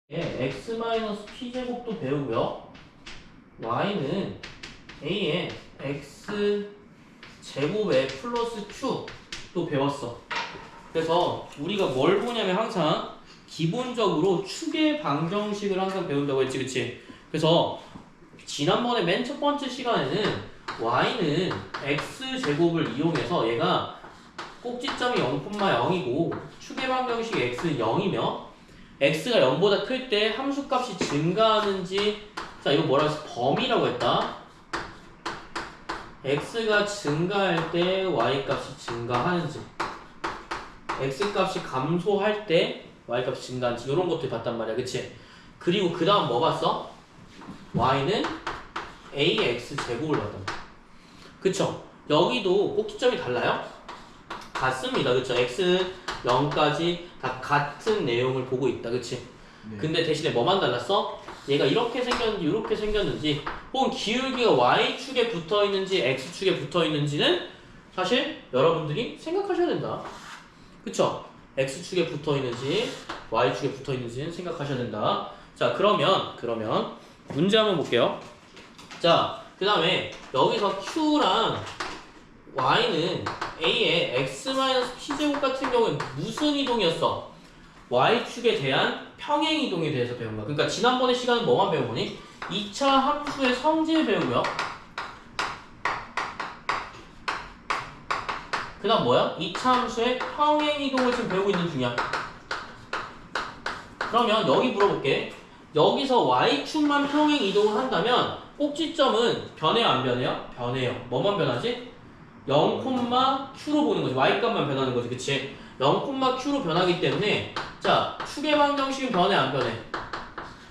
x-p제곱도 배우고요. y는 a의 x제곱에 플러스 q도 배웠어. 그래서 우리가 뭘 보냐면 항상 기본적으로 축의 방정식을 항상 배운다고 했지, 그치? 그래서 지난번에 맨 첫 번째 시간에는 y는 x제곱을 이용해서 얘가 꼭지점이 0,0이고 축의 방정식 x는 0이며 x가 0보다 클 때 함수값이 증가하는지, 자 이거 뭐라 해서 범위라고 했다. x가 증가할 때 y값이 증가하는지, x값이 감소할 때 y값이 증가하는지 이런 것들 봤단 말이야, 그치? 그리고 그 다음 뭐 봤어? y는 ax 제곱을 봤단 말이야, 그쵸? 여기도 꼭지점이 달라요? 같습니다, 그쵸? x는 0까지 다 같은 내용을 보고 있다, 그치? 네. 근데 대신에 뭐만 달랐어? 얘가 이렇게 생겼는지 이렇게 생겼는지, 혹은 기울기가 y축에 붙어있는지 x축에 붙어있는지는 사실 여러분들이 생각하셔야 된다, 그쵸? x축에 붙어있는지 y축에 붙어있는지는 생각하셔야 된다. 자 그러면 문제 한번 볼게요. 자 그 다음에 여기서 q랑 y는 a의 x-p제곱 같은 경우에 무슨 이동이었어? y축에 대한 평행이동에 대해서 배운 거야. 그러니까 지난번에 시간은 뭐만 배운 거니? 2차 함수의 성질 배우고요. 그 다음 뭐야? 2차 함수의 평행이동을 지금 배우고 있는 중이야. 그러면 여기 물어볼게. 여기서 y축만 평행이동을 한다면 꼭지점은 변해요 안 변해요? 변해요. 뭐만 변하지? 0,q로 보는 거지. y값만 변하는 거지, 그치? 0,q로 변하기 때문에 자 축의 방정식은 변해 안 변해?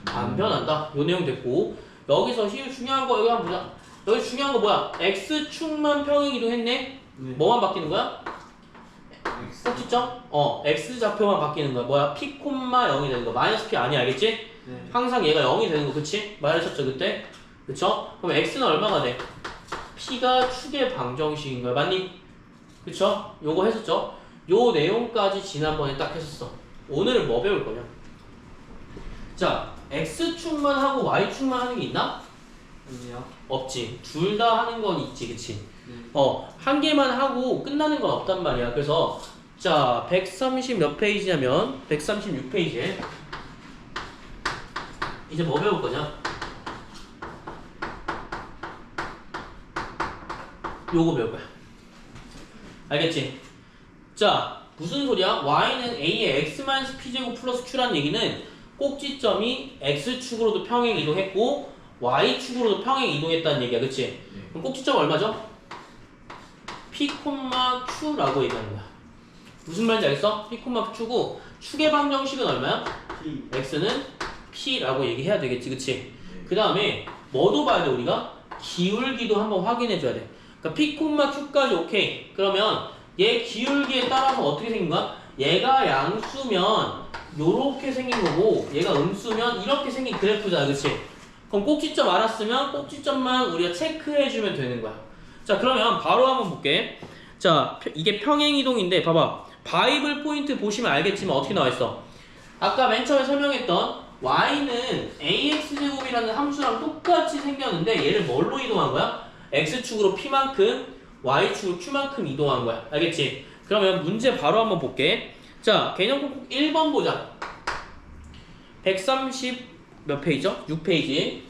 안 변한다. 요 내용 됐고, 여기서 중요한 거 여기 한번 보자. 여기 중요한 거 뭐야? x축만 평행이동했네? 네. 뭐만 바뀌는 거야? 꼭지점? x좌표만 바뀌는 거야. 뭐야? p, 0이 되는 거. 마이너스 p 아니야, 알겠지? 네. 항상 얘가 0이 되는 거, 그치? 말하셨죠 그때? 그쵸? 그럼 x는 얼마가 돼? p가 축의 방정식인 거야, 맞니? 그쵸? 요거 했었죠? 요 내용까지 지난번에 딱 했었어. 오늘은 뭐 배울 거냐? 자, x축만 하고 y축만 하는 게 있나? 아니요. 없지. 둘 다 하는 건 있지, 그치? 네. 한 개만 하고 끝나는 건 없단 말이야. 그래서 자, 130 몇 페이지냐면 136페이지에 이제 뭐 배울 거냐? 요거 배울 거야. 알겠지? 자, 무슨 소리야? y는 a의 x-p제곱 플러스 q라는 얘기는 꼭지점이 x축으로도 평행 이동했고 y축으로도 평행 이동했다는 얘기야, 그치? 네. 그럼 꼭지점 얼마죠? p, q라고 얘기하는 거야. 무슨 말인지 알겠어? p, q고 축의 방정식은 얼마야? P. x는 p라고 얘기해야 되겠지, 그치? 네. 그 다음에 뭐도 봐야 돼, 우리가? 기울기도 한번 확인해 줘야 돼. 그러니까 p, q까지 오케이. 그러면 얘 기울기에 따라서 어떻게 생긴 거야? 얘가 양수면 요렇게 생긴 거고 얘가 음수면 이렇게 생긴 그래프잖아, 그치? 그럼 꼭지점 알았으면 꼭지점만 우리가 체크해 주면 되는 거야. 자 그러면 바로 한번 볼게. 자 이게 평행이동인데 봐봐, 바이블 포인트 보시면 알겠지만 어떻게 나와있어? 아까 맨 처음에 설명했던 y는 ax제곱이라는 함수랑 똑같이 생겼는데 얘를 뭘로 이동한 거야? x축으로 p만큼 y축으로 q만큼 이동한 거야, 알겠지? 그러면 문제 바로 한번 볼게. 자 개념 꼭 1번 보자. 130 몇 페이지죠? 6페이지.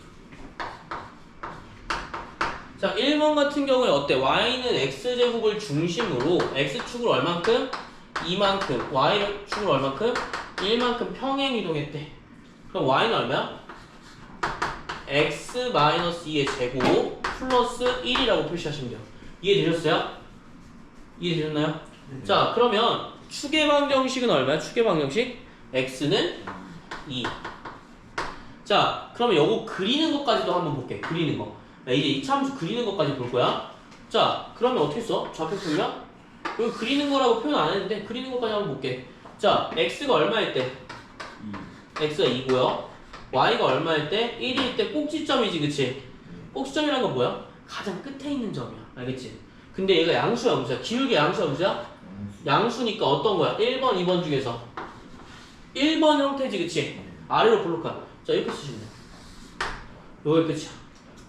자 1번 같은 경우에 어때? y는 x제곱을 중심으로 x축으로 얼만큼? 2만큼, y축으로 얼만큼? 1만큼 평행 이동했대. 그럼 y는 얼마야? x-2의 제곱 플러스 1이라고 표시하시면 돼요. 이해되셨어요? 이해되셨나요? 네. 자 그러면 축의 방정식은 얼마야? 축의 방정식? x는 2. 자 그러면 요거 그리는 것까지도 한번 볼게. 그리는 거. 이제 2차 함수 그리는 것까지 볼 거야. 자 그러면 어떻게 써? 좌표 표현? 여기 그리는 거라고 표현 안 했는데 그리는 것까지 한번 볼게. 자 x가 얼마일 때? 2. x가 2고요. y가 얼마일 때? 1일 때 꼭지점이지, 그치? 꼭지점이란 건 뭐야? 가장 끝에 있는 점이야, 알겠지? 근데 얘가 양수야, 음수야? 기울기 양수야, 음수야? 양수니까 어떤 거야? 1번, 2번 중에서 1번 형태지, 그치? 아래로 볼록한. 자, 이렇게 쓰시면 돼. 요게 끝이야.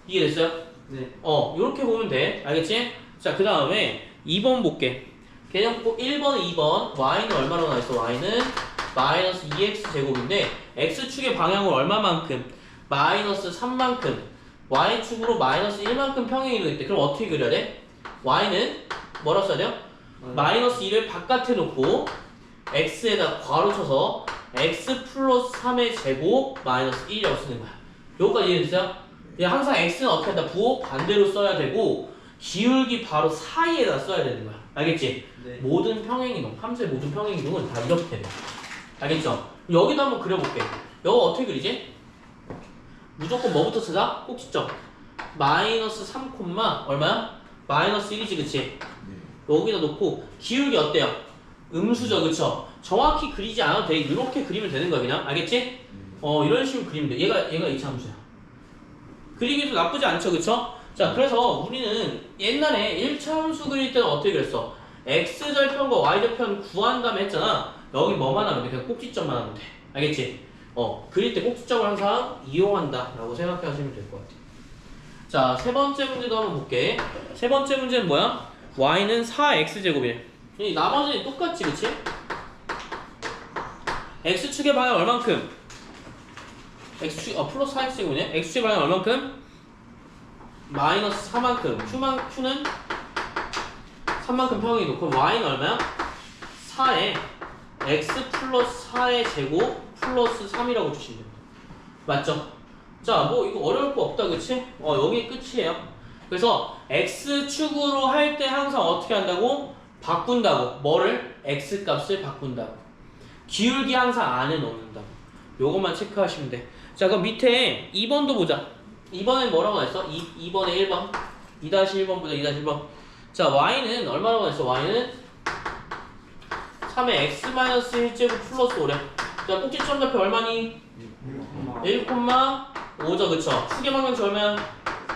이해됐어요? 네. 요렇게 보면 돼. 알겠지? 자, 그 다음에 2번 볼게. 개념법 1번, 2번. y는 얼마로 나와있어? y는 마이너스 2x 제곱인데 x축의 방향은 얼마만큼? 마이너스 3만큼. y축으로 마이너스 1만큼 평행이동이 있대. 그럼 어떻게 그려야 돼? y는 뭐라고 써야 돼요? 마이너스 2를 바깥에 놓고 x에다 괄호 쳐서 x 플러스 3의 제곱 마이너스 1이라고 쓰는 거야. 요거까지 이해됐어요? 항상 x는 어떻게 한다? 부호 반대로 써야 되고 기울기 바로 사이에다 써야 되는 거야. 알겠지? 네. 모든 평행이동, 함수의 모든 평행이동은 다 이렇게 돼. 알겠죠? 여기도 한번 그려볼게. 이거 어떻게 그리지? 무조건 뭐부터 찾아? 꼭지점. 마이너스 3, 얼마야? 마이너스 1이지, 그치? 여기다 놓고 기울기 어때요? 음수죠, 그쵸? 정확히 그리지 않아도 돼. 이렇게 그리면 되는 거야, 그냥. 알겠지? 이런 식으로 그리면 돼. 얘가 2차 함수야. 그리기도 나쁘지 않죠, 그쵸? 자, 그래서 우리는 옛날에 1차 함수 그릴 때는 어떻게 그랬어? x절편과 y절편 구한 다음에 했잖아. 여기 뭐만 하면 돼? 그냥 꼭지점만 하면 돼. 알겠지? 그릴 때 꼭지점을 항상 이용한다 라고 생각하시면 될 것 같아. 자, 세 번째 문제도 한번 볼게. 세 번째 문제는 뭐야? y는 4x제곱이래. 나머지는 똑같지, 그치? x축의 방향 얼만큼? x축, 플러스 4x제곱이네? x축의 방향 얼만큼? 마이너스 4만큼. q는 3만큼 평행이동. 그럼 y는 얼마야? 4에 x 플러스 4의 제곱 플러스 3이라고 주시면 됩니다. 맞죠? 자, 뭐 이거 어려울 거 없다, 그치? 여기 끝이에요. 그래서 x축으로 할 때 항상 어떻게 한다고? 바꾼다고. 뭐를? x 값을 바꾼다고. 기울기 항상 안에 넣는다고. 요것만 체크하시면 돼. 자, 그럼 밑에 2번도 보자. 2번에 뭐라고 나있어? 2번에 1번. 2-1번 보자, 2-1번. 자, y는 얼마라고 나있어? y는 3의 x-1제곱 플러스 5래. 자, 꼭지점 좌표 얼마니? 1,5죠, 그쵸? 축의 방정식 얼마야?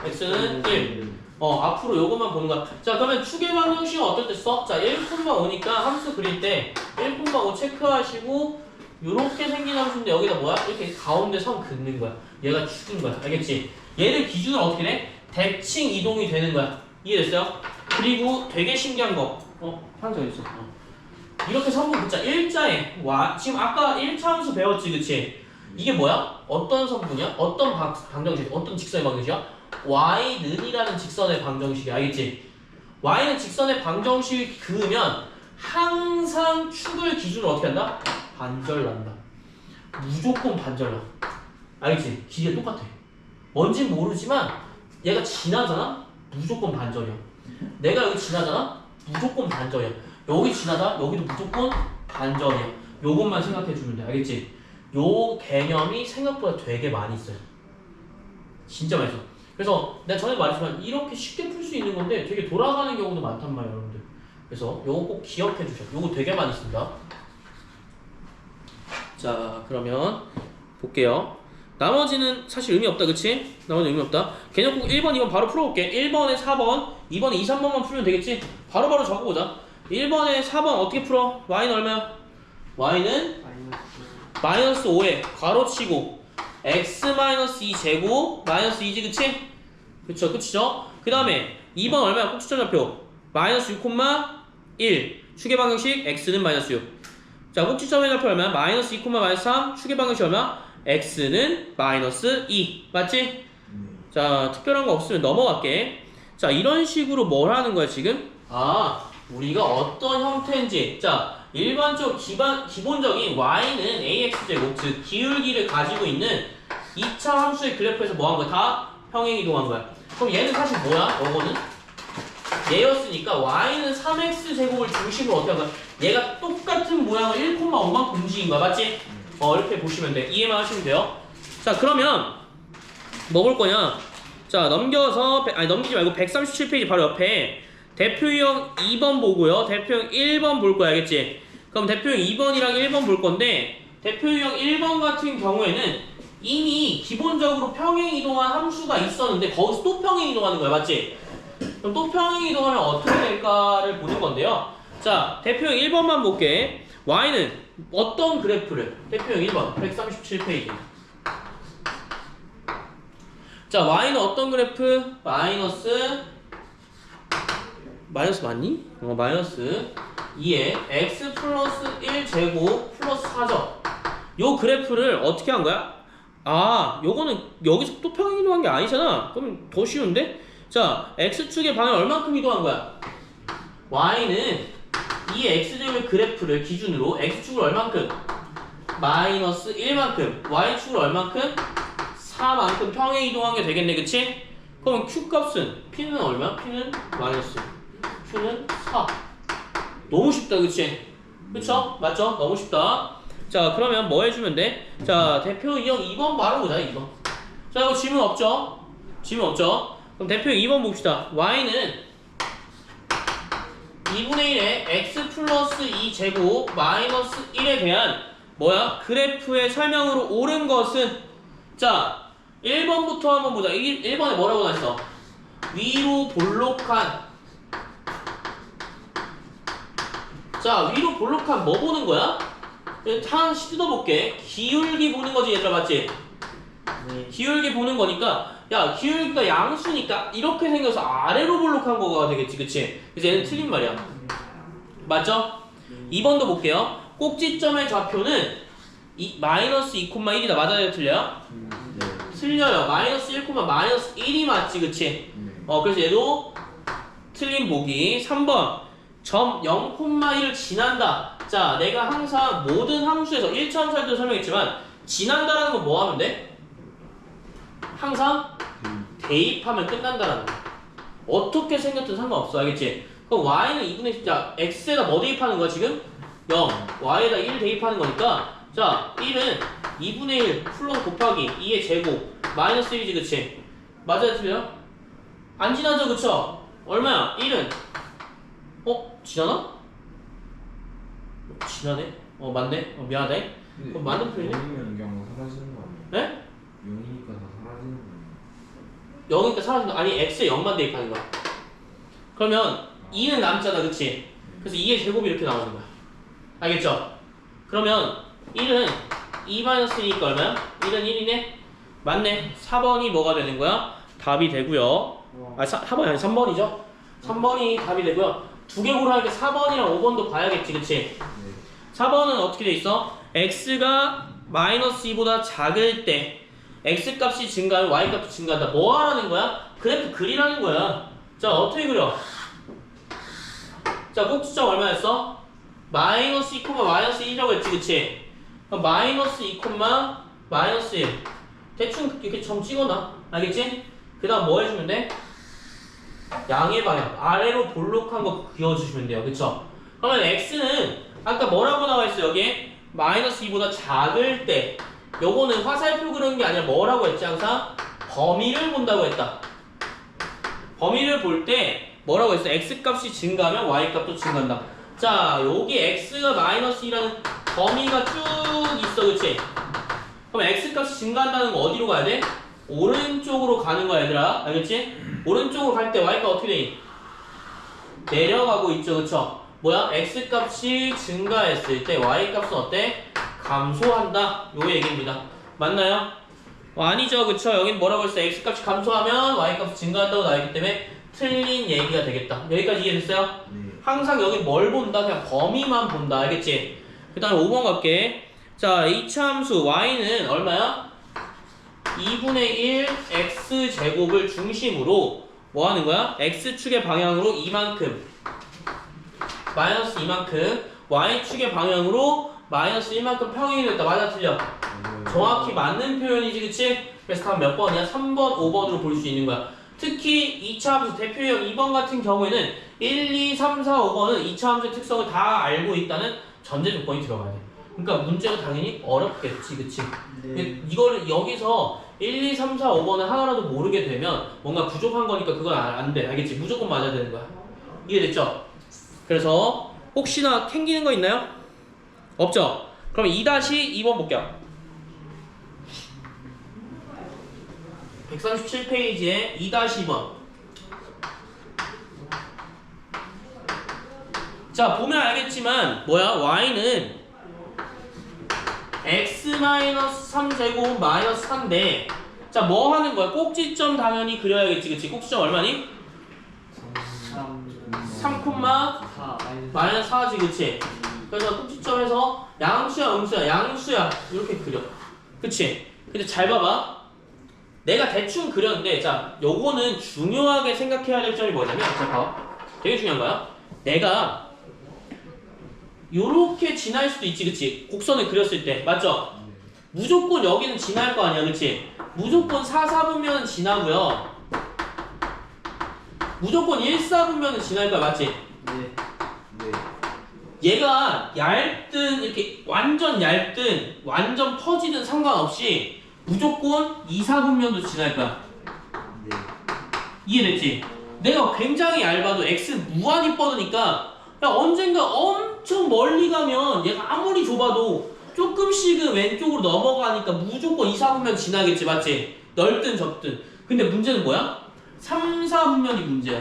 x는 1. 앞으로 요것만 보는 거야. 자, 그러면 축의 방정식은 어떨 때 써? 자, 1,5니까 함수 그릴 때 1,5 체크하시고 요렇게 생긴 함수인데 여기다 뭐야? 이렇게 가운데 선 긋는 거야. 얘가 축인 거야. 알겠지? 얘를 기준으로 어떻게 돼? 대칭 이동이 되는 거야. 이해됐어요? 그리고 되게 신기한 거. 항상 있어. 이렇게 선분 긋자. 일자에 지금 아까 1차 함수 배웠지, 그치? 이게 뭐야? 어떤 선분이야? 어떤 방정식? 어떤 직선의 방정식이야? y는이라는 직선의 방정식이야. 알겠지? y는 직선의 방정식을 그으면 항상 축을 기준으로 어떻게 한다? 반절난다. 무조건 반절나. 알겠지? 길이가 똑같아. 뭔진 모르지만 얘가 지나잖아? 무조건 반절이야. 내가 여기 지나잖아? 무조건 반절이야. 여기 지나다? 여기도 무조건 반절이야. 요것만 생각해주면 돼. 알겠지? 요 개념이 생각보다 되게 많이 있어요. 진짜 많이 있어. 그래서 내가 전에 말했지만 이렇게 쉽게 풀 수 있는 건데 되게 돌아가는 경우도 많단 말이에요, 여러분들. 그래서 요거 꼭 기억해 주셔. 요거 되게 많이 씁니다. 자, 그러면 볼게요. 나머지는 사실 의미 없다, 그치? 나머지 의미 없다. 개념 꼭 1번, 2번 바로 풀어볼게. 1번에 4번, 2번에 2, 3번만 풀면 되겠지? 바로바로 적어보자. 1번에 4번 어떻게 풀어? y는 얼마야? y는 마이너스 5에 괄호치고 x-2 제곱 마이너스 2지, 그치? 그쵸, 끝이죠? 그 다음에 2번 얼마야? 꼭지점 좌표 마이너스 6,1 축의 방정식 x는 마이너스 6. 자, 꼭지점의 좌표 얼마야? 마이너스 2, 마이너스 3 축의 방정식 얼마? x는 마이너스 2. 맞지? 자, 특별한 거 없으면 넘어갈게. 자, 이런 식으로 뭘 하는 거야 지금? 우리가 어떤 형태인지. 자, 일반적 기본적인 y는 ax제곱, 즉 기울기를 가지고 있는 2차 함수의 그래프에서 뭐 한 거야? 다 평행이동한 거야. 그럼 얘는 사실 뭐야? 요거는 얘였으니까 y는 3x제곱을 중심으로 어떻게 한 거야? 얘가 똑같은 모양을 1,5만큼 움직인 거야. 맞지? 이렇게 보시면 돼. 이해만 하시면 돼요. 자, 그러면 뭐 볼 거냐? 자, 넘기지 말고 137페이지 바로 옆에 대표형 2번 보고요. 대표형 1번 볼 거야. 알겠지? 그럼 대표형 2번이랑 1번 볼 건데 대표형 1번 같은 경우에는 이미 기본적으로 평행이동한 함수가 있었는데 거기서 또 평행이동하는 거야. 맞지? 그럼 또 평행이동하면 어떻게 될까를 보는 건데요. 자, 대표형 1번만 볼게. y는 어떤 그래프를? 대표형 1번 137페이지. 자, y는 어떤 그래프? 마이너스 맞니? 마이너스 2에 x 플러스 1제곱 플러스 4죠. 요 그래프를 어떻게 한 거야? 아, 요거는 여기서 또 평행 이동한 게 아니잖아. 그럼 더 쉬운데? 자, x축의 방향 얼만큼 이동한 거야? y는 이 x제곱의 그래프를 기준으로 x축을 얼만큼? 마이너스 1만큼, y축을 얼만큼? 4만큼 평행 이동한 게 되겠네, 그치? 그럼 q값은 p는 얼마? p는 마이너스, q는 4. 너무 쉽다, 그치? 그쵸? 맞죠? 너무 쉽다. 자, 그러면 뭐 해주면 돼? 자, 대표 이형 2번 바로 보자, 2번. 자, 이거 질문 없죠? 질문 없죠? 그럼 대표 2번 봅시다. y는 2분의 1에 x 플러스 2제곱 마이너스 1에 대한 뭐야? 그래프의 설명으로 옳은 것은 자, 1번부터 한번 보자. 1번에 뭐라고 나왔어? 위로 볼록한 자, 위로 볼록한 뭐 보는 거야? 하나씩 뜯어볼게. 기울기 보는 거지, 얘들아, 맞지? 네. 기울기 보는 거니까 야, 기울기가 양수니까 이렇게 생겨서 아래로 볼록한 거가 되겠지, 그치? 그래서 얘는 틀린 말이야. 맞죠? 2번도 볼게요. 꼭지점의 좌표는 마이너스 2,1이다. 맞아요, 틀려요? 네. 틀려요. 마이너스 1, 마이너스 1이 맞지, 그치? 네. 그래서 얘도 틀린 보기. 3번 점 0,1을 지난다. 자, 내가 항상 모든 함수에서 1차 함수 할 때도 설명했지만 지난다라는 건 뭐 하면 돼? 항상 대입하면 끝난다라는 거. 어떻게 생겼든 상관없어, 알겠지? 그럼 y는 2분의 10, 자, x에다 뭐 대입하는 거야 지금? 0, y에다 1 대입하는 거니까 자, 1은 2분의 1 플러스 곱하기 2의 제곱 마이너스 1이지, 그치? 맞아요, 틀려요? 안 지나죠, 그쵸? 얼마야? 1은 지나나? 지나네? 맞네? 미안하네. 그럼 맞는 표현이네? 0이면 그냥 사라지는 거 아니에요? 네? 0이니까 다 사라지는 거 아니에요? 0이니까 사라진다. 아니, x에 0만 대입하는 거야. 그러면 2는 남잖아, 그치? 그래서 2의 제곱이 이렇게 나오는 거야. 알겠죠? 그러면 1은 2-1이니까 얼마야? 1은 1이네? 맞네. 4번이 뭐가 되는 거야? 답이 되고요. 4번이 아니 3번이죠? 3번이 답이 되고요. 두 개 고르니까 4번이랑 5번도 봐야겠지, 그치? 네. 4번은 어떻게 돼 있어? x가 마이너스 2보다 작을 때 x 값이 증가하면 y 값도 증가한다. 뭐 하라는 거야? 그래프 그리라는 거야. 자, 어떻게 그려? 자, 꼭지점 얼마였어? 마이너스 2, 마이너스 1이라고 했지, 그치? 그럼 마이너스 2, 마이너스 1 대충 이렇게 점 찍어놔. 알겠지? 그 다음 뭐 해주면 돼? 양의 방향 아래로 볼록한 거 그려주시면 돼요, 그쵸? 그러면 x는 아까 뭐라고 나와있어? 여기에 마이너스 2보다 작을 때 요거는 화살표 그리는 게 아니라 뭐라고 했지? 항상 범위를 본다고 했다. 범위를 볼 때 뭐라고 했어? x값이 증가하면 y값도 증가한다. 자, 여기 x가 마이너스 2라는 범위가 쭉 있어, 그치? 그럼 x값이 증가한다는 거 어디로 가야 돼? 오른쪽으로 가는 거야, 얘들아. 알겠지? 오른쪽으로 갈 때 y가 어떻게 되니? 내려가고 있죠, 그쵸? 뭐야? x값이 증가했을 때 y값은 어때? 감소한다. 요 얘기입니다. 맞나요? 아니죠, 그쵸? 여긴 뭐라고 했어? x값이 감소하면 y값이 증가한다고 나와있기 때문에 틀린 얘기가 되겠다. 여기까지 이해됐어요? 네. 항상 여기 뭘 본다? 그냥 범위만 본다. 알겠지? 그 다음에 5번 갈게. 자, 2차 함수 y는 얼마야? 2분의 1 x제곱을 중심으로 뭐 하는 거야? x축의 방향으로 이만큼 마이너스 이만큼 y축의 방향으로 마이너스 1만큼 평행이 됐다. 맞아, 틀려? 정확히 맞는 표현이지, 그치? 그래서 답 몇 번이야? 3번, 5번으로 볼 수 있는 거야. 특히 2차 함수 대표형 2번 같은 경우에는 1, 2, 3, 4, 5번은 2차 함수의 특성을 다 알고 있다는 전제 조건이 들어가야 돼. 그러니까 문제가 당연히 어렵겠지, 그치? 네. 이거를 여기서 1, 2, 3, 4, 5번을 하나라도 모르게 되면 뭔가 부족한 거니까 그건 안 돼. 알겠지? 무조건 맞아야 되는 거야. 이해됐죠? 그래서 혹시나 캥기는 거 있나요? 없죠? 그럼 2-2번 볼게요. 137페이지에 2-2번. 자, 보면 알겠지만 뭐야? y는 x-3제곱 마이너스 4인데 자 뭐 하는 거야? 꼭지점 당연히 그려야겠지 그치? 꼭지점 얼마니? 3, 마이너스 4지 그치? 그래서 꼭지점에서 양수야 음수야 양수야 이렇게 그려 그치? 근데 잘 봐봐 내가 대충 그렸는데 자 요거는 중요하게 생각해야 될 점이 뭐냐면 자 봐봐 되게 중요한 거야 내가 요렇게 지날 수도 있지 그치? 곡선을 그렸을 때 맞죠? 무조건 여기는 지날 거 아니야 그치? 무조건 4, 4분면은 지나고요 무조건 1, 4분면은 지날 거야 맞지? 네. 얘가 얇든 이렇게 완전 얇든 완전 퍼지든 상관없이 무조건 2, 4분면도 지날 거야 네. 이해됐지? 내가 굉장히 얇아도 x 무한히 뻗으니까 야 언젠가 엄청 멀리 가면 얘가 아무리 좁아도 조금씩은 왼쪽으로 넘어가니까 무조건 2, 4분면 지나겠지 맞지? 넓든 좁든 근데 문제는 뭐야? 3, 4분면이 문제야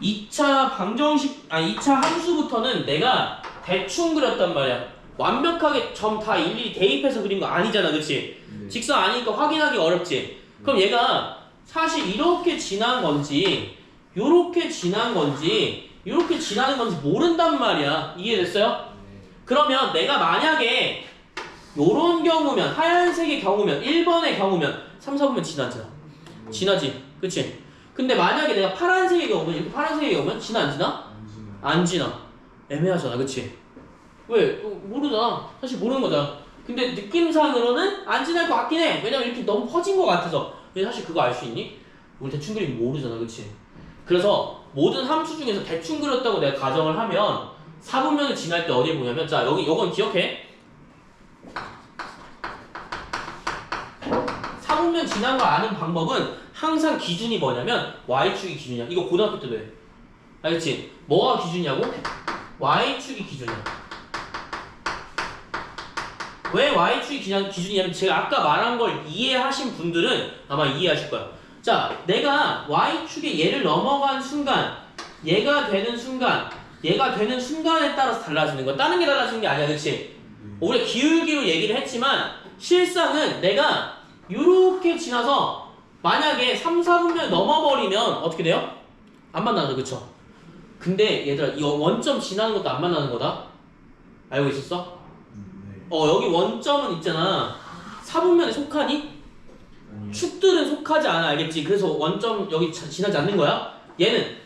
2차 방정식, 2차 함수부터는 내가 대충 그렸단 말이야. 완벽하게 점 다 일일이 대입해서 그린 거 아니잖아, 그치? 네. 직선 아니니까 확인하기 어렵지? 그럼 얘가 사실 이렇게 지난 건지, 요렇게 지난 건지, 요렇게 지나는 건지 모른단 말이야. 이해됐어요? 네. 그러면 내가 만약에 요런 경우면, 하얀색의 경우면, 1번의 경우면 3, 4분면 지나잖아. 지나지, 그치? 근데 만약에 내가 파란색의 경우면 이렇게 파란색의 경우면 지나 안 지나? 안 지나. 애매하잖아 그치? 왜? 모르잖아. 사실 모르는 거잖아. 근데 느낌상으로는 안 지날 것 같긴 해. 왜냐면 이렇게 너무 퍼진 것 같아서. 근데 사실 그거 알 수 있니? 우리 대충 그리면 모르잖아 그치? 그래서 모든 함수 중에서 대충 그렸다고 내가 가정을 하면 4분면을 지날 때 어디 보냐면 자 여기 요건 기억해 4분면 지난 거 아는 방법은 항상 기준이 뭐냐면 y축이 기준이야. 이거 고등학교 때도 해. 알겠지? 뭐가 기준이냐고? y축이 기준이야. 왜 y축이 기준이냐면 제가 아까 말한 걸 이해하신 분들은 아마 이해하실 거야. 자, 내가 y축에 얘를 넘어간 순간 얘가 되는 순간에 따라서 달라지는 거야. 다른 게 달라지는 게 아니야. 그치? 우리가 기울기로 얘기를 했지만 실상은 내가 이렇게 지나서 만약에 3, 4분면 넘어버리면 어떻게 돼요? 안 만나죠, 그쵸? 근데 얘들아 이거 원점 지나는 것도 안 만나는 거다? 알고 있었어? 네. 여기 원점은 있잖아 4분면에 속하니? 아니요. 축들은 속하지 않아 알겠지? 그래서 원점 여기 지나지 않는 거야? 얘는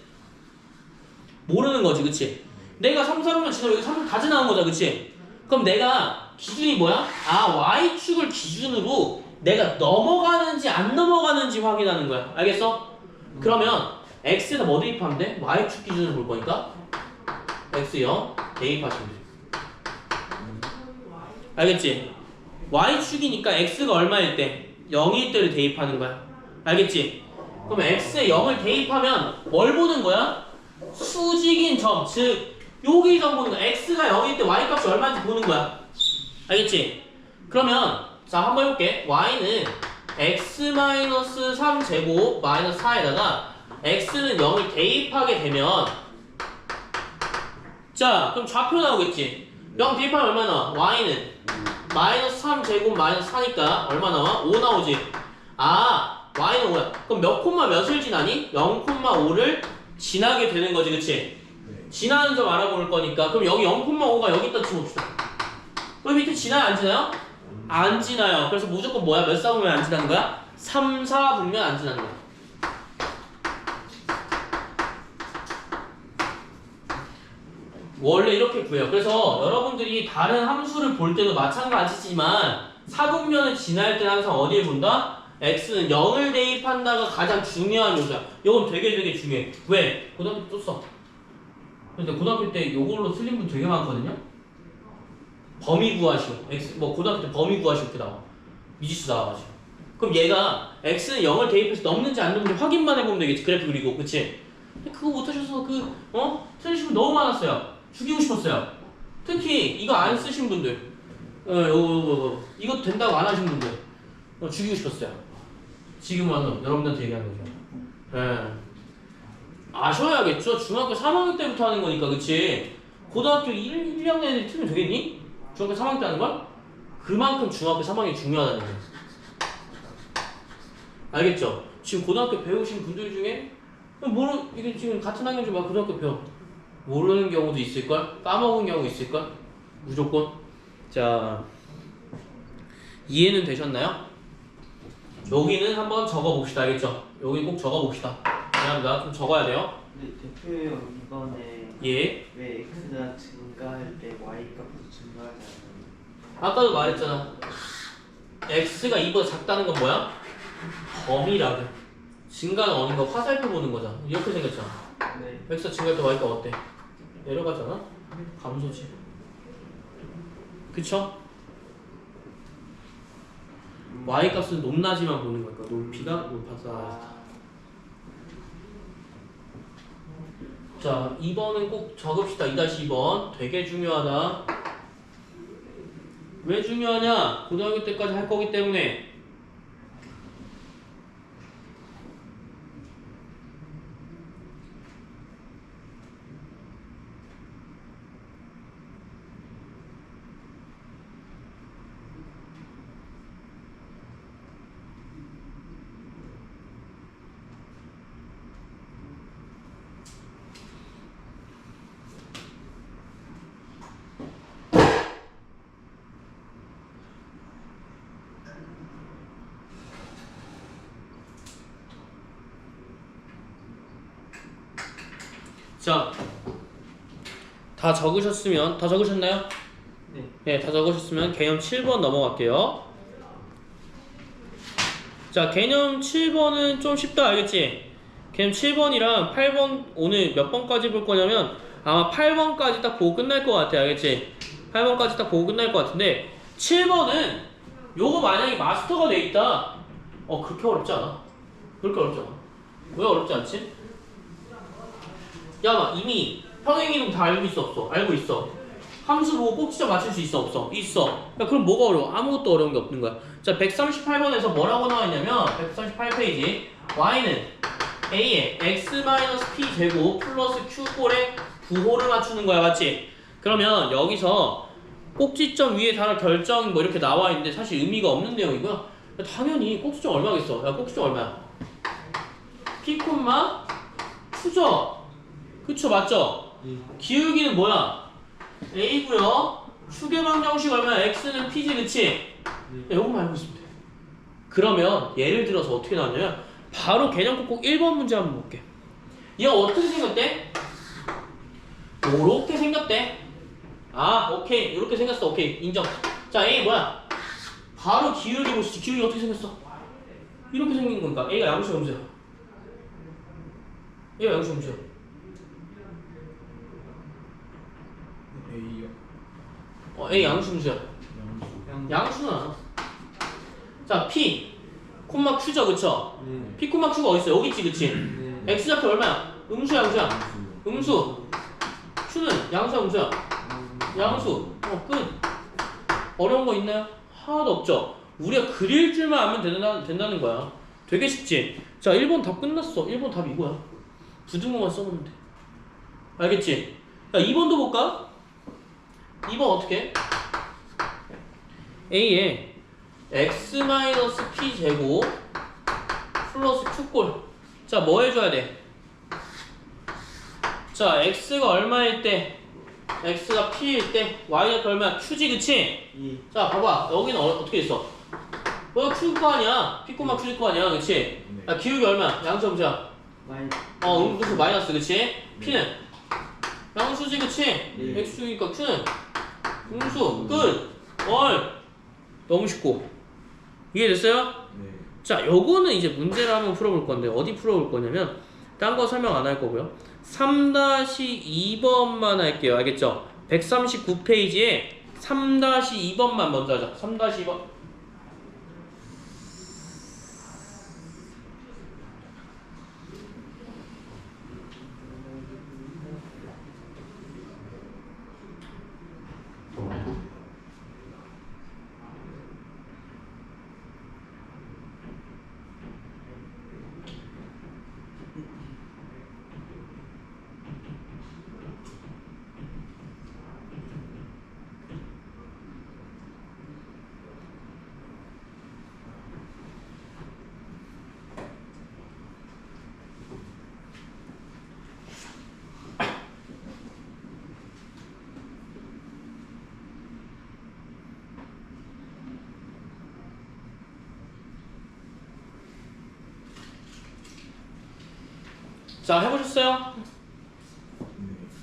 모르는 거지 그치? 내가 3, 4분면 지나면 여기 3분 다 지나는 거잖아 그치? 그럼 내가 기준이 뭐야? y축을 기준으로 내가 넘어가는지 안 넘어가는지 확인하는 거야. 알겠어? 그러면 x에다 뭐 대입하면 돼? y축 기준으로 볼 거니까 x0 대입하시면 돼. 알겠지? y축이니까 x가 얼마일 때? 0일 때를 대입하는 거야. 알겠지? 그럼 x에 0을 대입하면 뭘 보는 거야? 수직인 점, 즉 여기 점 보는 거야. x가 0일 때 y값이 얼마인지 보는 거야. 알겠지? 그러면 자 한번 해볼게. y는 x-3제곱 마이너스 4에다가 x는 0을 대입하게 되면 자 그럼 좌표 나오겠지. 0 대입하면 얼마 나와? y는 마이너스 3제곱 마이너스 4니까 얼마 나와? 5 나오지. y는 5야. 그럼 몇 콤마 몇을 지나니? 0,5를 지나게 되는 거지 그치? 네. 지나는 점 알아볼 거니까 그럼 여기 0,5가 여기 있다 치봅시다. 여기 밑에 지나요 안 지나요? 안 지나요. 그래서 무조건 뭐야? 몇 4분면 안 지나는 거야? 3, 4분면 안 지나는 거야. 원래 이렇게 구해요. 그래서 여러분들이 다른 함수를 볼 때도 마찬가지지만 4분면을 지날 때는 항상 어디에 본다? x는 0을 대입한다가 가장 중요한 요소야. 이건 되게 중요해. 왜? 고등학교 또 써. 근데 고등학교 때 이걸로 틀린 분 되게 많거든요. 범위 구하시오. x 뭐 고등학교 때 범위 구하시오 이렇게 나와. 미지수 나와가지고. 그럼 얘가 x는 0을 대입해서 넘는지 안 넘는지 확인만 해보면 되겠지. 그래프 그리고 그치? 근데 그거 못하셔서 틀리신 분 너무 많았어요. 죽이고 싶었어요. 특히 이거 안 쓰신 분들, 이거 된다고 안 하신 분들, 죽이고 싶었어요. 지금 와서 여러분들한테 얘기하는 거죠. 예. 아셔야겠죠. 중학교 3학년 때부터 하는 거니까, 그치? 고등학교 1, 2학년 애들이 틀면 되겠니? 중학교 3학년 때 하는 걸? 그만큼 중학교 3학년이 중요하다는 거예요. 알겠죠? 지금 고등학교 배우신 분들 중에 이게 지금 같은 학년 중 고등학교 배워 모르는 경우도 있을걸? 까먹은 경우 있을걸? 무조건. 자, 이해는 되셨나요? 여기는 한번 적어봅시다. 알겠죠? 여기 꼭 적어봅시다. 미안합니다. 좀 적어야 돼요. 근데 대표형 이번에 예. 왜 x가 증가할 때 y 값도 증가하지 않나요? 아까도 말했잖아. x가 2보다 작다는 건 뭐야? 범위라고. 증가는 어딘가 화살표 보는 거잖아. 이렇게 생겼잖아. 네. x가 증가할 때 y가 어때? 내려가잖아? 감소지. 그쵸? y 값은 높낮이만 보는 거니까 높이가 높아서. 자, 2번은 꼭 적읍시다. 2-2번. 되게 중요하다. 왜 중요하냐? 고등학교 때까지 할 거기 때문에. 자, 다 적으셨으면, 다 적으셨나요? 네. 네, 다 적으셨으면 개념 7번 넘어갈게요. 자, 개념 7번은 좀 쉽다, 알겠지? 개념 7번이랑 8번, 오늘 몇 번까지 볼 거냐면 아마 8번까지 딱 보고 끝날 것 같아, 알겠지? 8번까지 딱 보고 끝날 것 같은데 7번은 요거 만약에 마스터가 돼 있다, 그렇게 어렵지 않아. 그렇게 어렵지 않아. 왜 어렵지 않지? 야, 이미 평행이동 다 알고 있어, 없어? 알고 있어. 함수 보고 꼭지점 맞출 수 있어, 없어? 있어. 야, 그럼 뭐가 어려워? 아무것도 어려운 게 없는 거야. 자, 138번에서 뭐라고 나와 있냐면 138페이지 y는 a에 x-p 제곱 플러스 q꼴의 부호를 맞추는 거야, 맞지? 그러면 여기서 꼭지점 위에 달아 결정 뭐 이렇게 나와 있는데 사실 의미가 없는 내용이고요. 야, 당연히 꼭지점 얼마겠어? 야, 꼭지점 얼마야? p, q죠? 그쵸, 맞죠? 기울기는 뭐야? a고요. 추계방 정식 얼마야? x는 p지, 그치? 요것만 알고 있으면 돼. 그러면 예를 들어서 어떻게 나왔냐면 바로 개념 꼭 1번 문제 한번 볼게. 얘가 어떻게 생겼대? 요렇게 생겼대. 아, 오케이. 요렇게 생겼어. 오케이. 인정. 자, a 뭐야? 바로 기울기 보시지. 기울기 어떻게 생겼어? 이렇게 생긴 거니까 a가 양수 음수야. 얘가 양수 음수야. A요. A 양수음수야. 양수. 양수는 알아. 자, P, 콤마 Q죠, 그쵸? 네. P, 콤마 Q가 어딨어? 여기 있지, 그치? 네. X좌표 얼마야? 음수야, 양수야? 음수. Q는 양수야, 음수야? 양수. 끝. 어려운 거 있나요? 하나도 없죠? 우리가 그릴 줄만 알면 된다는 거야. 되게 쉽지? 자, 1번 답 끝났어. 1번 답 이거야. 부등호만 써놓으면 돼. 알겠지? 야, 2번도 볼까? 2번 어떻게? A에 x-p 제곱 플러스 q꼴. 자, 뭐 해줘야 돼? 자, x가 얼마일 때, x가 p일 때 y가 얼마야? q지, 그치? 이. 자, 봐봐. 여기는 어떻게 있어? 뭐야, q일 거 아니야? p, q일 거 아니야, 그치? 야, 기울기 얼마야? 양수음수야. y. 음수 마이너스, 그치? p는 양수지, 그치? 네. x니까 q는 음수. 끝. 너무 쉽고. 이해됐어요? 네. 자, 요거는 이제 문제를 한번 풀어볼 건데 어디 풀어볼 거냐면 딴 거 설명 안 할 거고요. 3-2번만 할게요. 알겠죠? 139페이지에 3-2번만 먼저 하자. 3-2번. 자, 해보셨어요?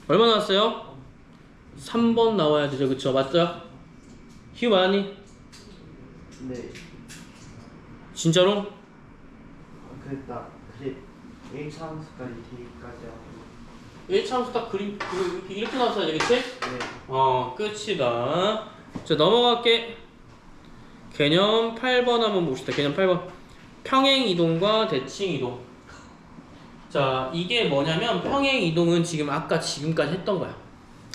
얼마 나왔어요? 3번 나와야 되죠, 그쵸? 맞죠? 희우 맞았니? 네. 진짜로? 그랬다. 그래 1차함수까지 대입까지 하고. 1차함수 딱 그림 이렇게 나왔어야 되겠지? 네. 끝이다. 자, 넘어갈게. 개념 8번 한번 봅시다. 개념 8번. 평행이동과 대칭이동. 자, 이게 뭐냐면 평행이동은 지금 아까 지금까지 했던 거야.